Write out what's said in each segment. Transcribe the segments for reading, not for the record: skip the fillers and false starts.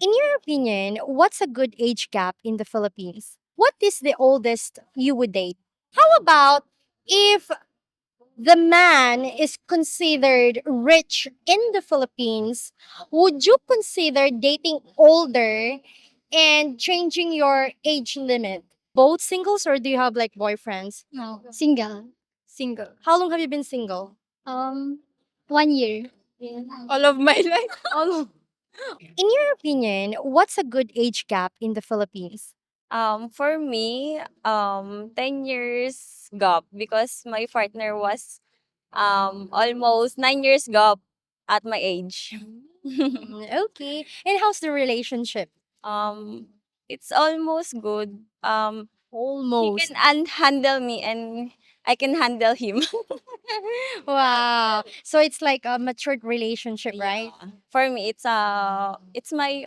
In your opinion, what's a good age gap in the Philippines? What is the oldest you would date? How about if the man is considered rich in the Philippines, would you consider dating older and changing your age limit? Both singles or do you have like boyfriends? No, single. Single. How long have you been single? Um, 1 year. All of my life. All of... In your opinion, what's a good age gap in the Philippines? For me, 10 years gap because my partner was almost 9 years gap at my age. Okay. And how's the relationship? um, it's almost good. He Almost. can handle me and I can handle him. Wow. So it's like a matured relationship, right? Yeah. For me, it's my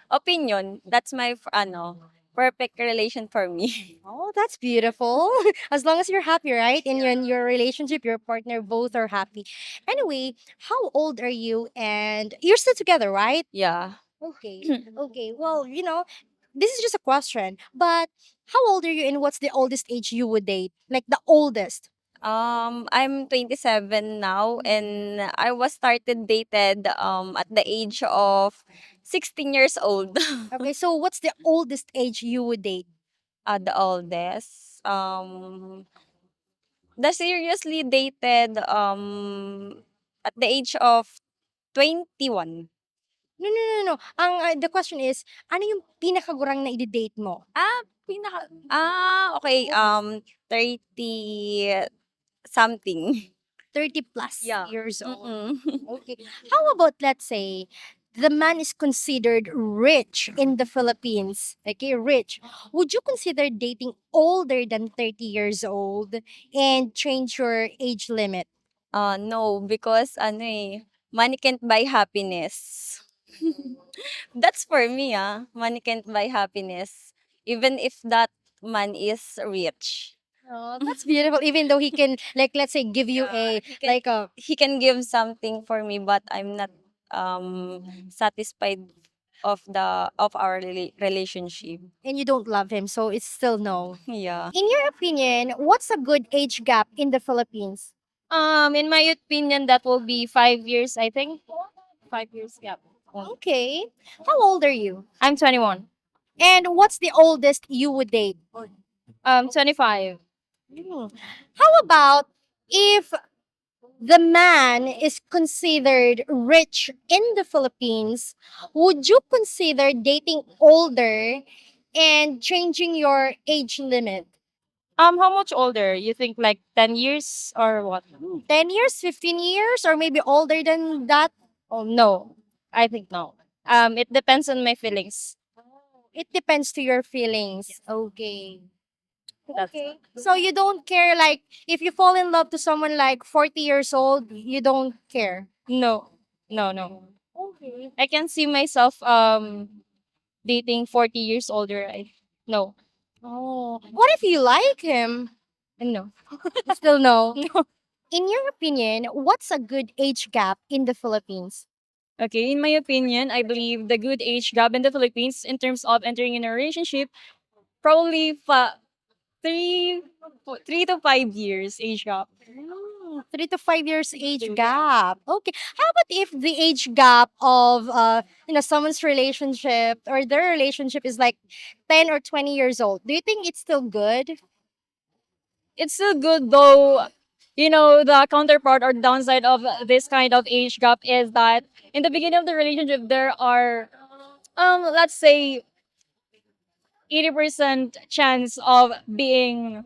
opinion. That's my perfect relation for me. Oh, that's beautiful. As long as you're happy, right? In your relationship, your partner, both are happy. Anyway, how old are you? And you're still together, right? Yeah. Okay. Okay. Well, this is just a question, but how old are you and what's the oldest age you would date? Like the oldest. I'm 27 now and I was started dated at the age of 16 years old. Okay, so what's the oldest age you would date? The oldest. The seriously dated at the age of 21. No, no, no, no. The question is, ano yung pinakagurang na i-date mo? Okay, 30 something. 30 plus Yeah. years old. Mm-mm. Okay. How about, let's say, the man is considered rich in the Philippines? Okay, rich. Would you consider dating older than 30 years old and change your age limit? No, because money can't buy happiness. That's for me, money can't buy happiness. Even if that man is rich. Oh, that's beautiful. Even though he can, like, let's say, give you a, He can like a, he can give something for me, but I'm not satisfied of our relationship. and you don't love him, so it's still no. Yeah. In your opinion, what's a good age gap in the Philippines? In my opinion, that will be 5 years, I think. 5 years gap. Okay. How old are you? I'm 21. And what's the oldest you would date? 25. Hmm. How about if the man is considered rich in the Philippines, would you consider dating older and changing your age limit? How much older? You think like 10 years or what? 10 years, 15 years, or maybe older than that? Oh, no. I think no. It depends on my feelings. It depends to your feelings. Okay. That's Okay. So you don't care, like if you fall in love to someone like 40 years old, you don't care. no. No, no. Okay. I can see myself dating 40 years older. No. Oh. What if you like him? No. Still no. No. In your opinion, what's a good age gap in the Philippines? Okay, in my opinion, I believe the good age gap in the Philippines in terms of entering in a relationship probably 3 3 to 5 years age gap. 3 to 5 years age gap. Okay. How about if the age gap of someone's relationship or their relationship is like 10 or 20 years old? Do you think it's still good? It's still good though. The counterpart or downside of this kind of age gap is that in the beginning of the relationship there are let's say 80% chance of being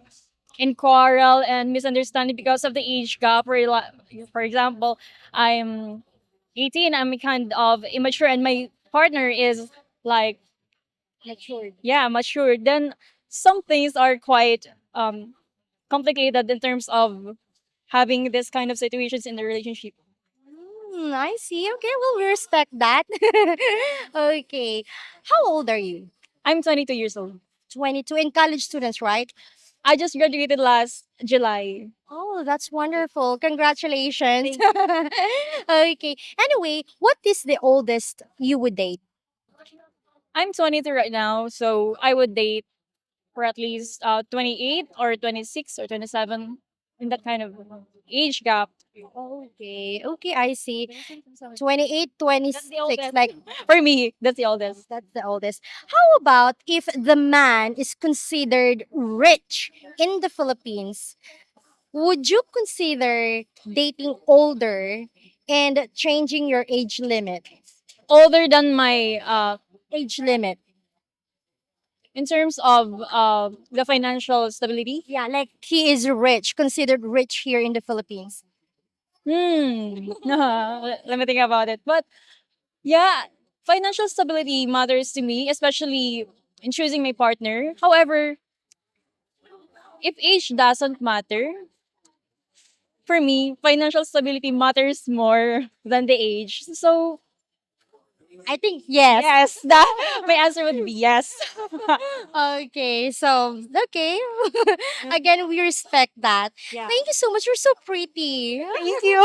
in quarrel and misunderstanding because of the age gap. For example, I'm 18, I'm kind of immature, and my partner is like, Matured. yeah, mature. Then some things are quite complicated in terms of having this kind of situations in the relationship. I see. Okay, well, we respect that. Okay. How old are you? I'm 22 years old. 22 and college students, right? I just graduated last July. Oh, that's wonderful. Congratulations. Thank Okay. Anyway, what is the oldest you would date? I'm 23 right now, so I would date for at least 28 or 26 or 27 in that kind of age gap. Okay, okay, I see. 28, twenty That's the six. oldest. Like, For me, that's the oldest. that's the oldest. How about if the man is considered rich in the Philippines? Would you consider dating older and changing your age limit? Older than my Age limit. in terms of the financial stability. Yeah, like he is rich, considered rich here in the Philippines. Let me think about it. But yeah, financial stability matters to me, especially in choosing my partner. However, if age doesn't matter, for me, financial stability matters more than the age. So, I think yes. yes, that my answer would be yes. Okay, so okay. Again, we respect that. Yeah. Thank you so much. You're so pretty. Thank you.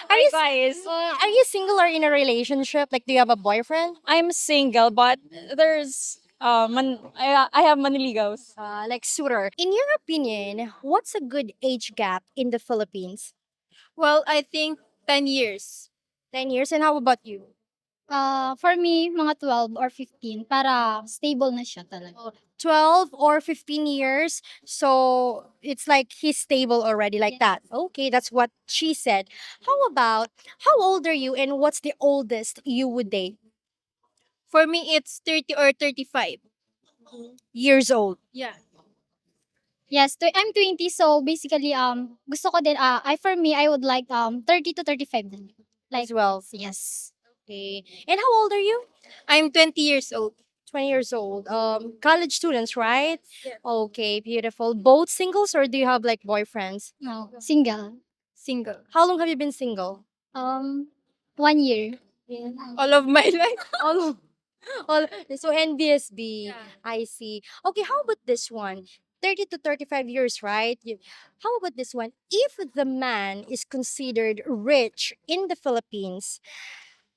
Are you Likewise. are you single or in a relationship? Like, do you have a boyfriend? I'm single, but there's I have maniligaws. Like suitor. In your opinion, what's a good age gap in the Philippines? Well, I think 10 years. 10 years. And how about you? For me, mga 12 or 15 para stable na siya talaga. 12 or 15 years. So it's like he's stable already, like that. Okay, that's what she said. How about, how old are you and what's the oldest you would date? For me, it's 30 or 35. Years old. Yeah. Yes, I'm 20, so basically gusto ko din I for me I would like 30 to 35 din. As well. Yes. Okay. And how old are you? I'm 20 years old. 20 years old. College students, right? Okay, beautiful. Both singles or do you have like boyfriends? No, single. Single. How long have you been single? Um 1 year. All of my life. All, all, so NBSB. Yeah. I see. Okay, how about this one? 30 to 35 years, right? How about this one? If the man is considered rich in the Philippines,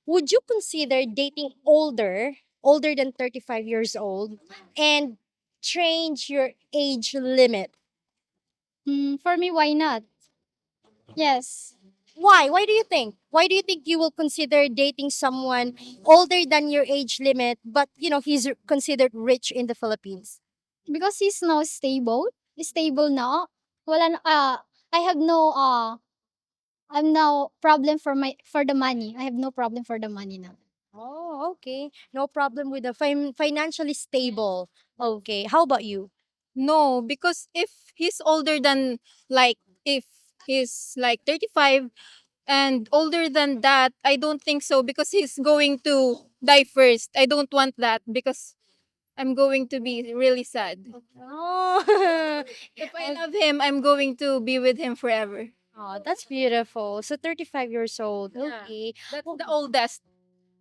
would you consider dating older than 35 years old, and change your age limit? For me, why not? Yes. Why? Why do you think? Why do you think you will consider dating someone older than your age limit, but he's considered rich in the Philippines? Because he's now stable. Stable now. Wala na, I have no I'm now problem for the money. I have no problem for the money now. Oh, okay. No problem with the financially stable. Okay. How about you? No, because if he's older than, like, if he's like 35 and older than that, I don't think so because he's going to die first. I don't want that because I'm going to be really sad. Oh, If I love him, I'm going to be with him forever. oh, that's beautiful. So 35 years old. Yeah. Okay. That's the oldest.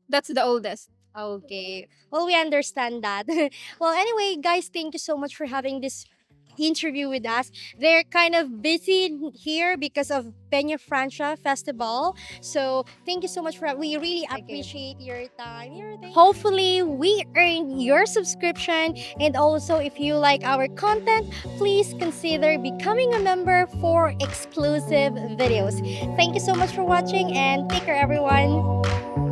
That's the oldest. Okay. Well, we understand that. Well, anyway, guys, thank you so much for having this interview with us. They're kind of busy here because of Peña Francia Festival. So thank you so much for we really appreciate your time. Hopefully we earn your subscription, and also if you like our content, please consider becoming a member for exclusive videos. Thank you so much for watching and take care everyone.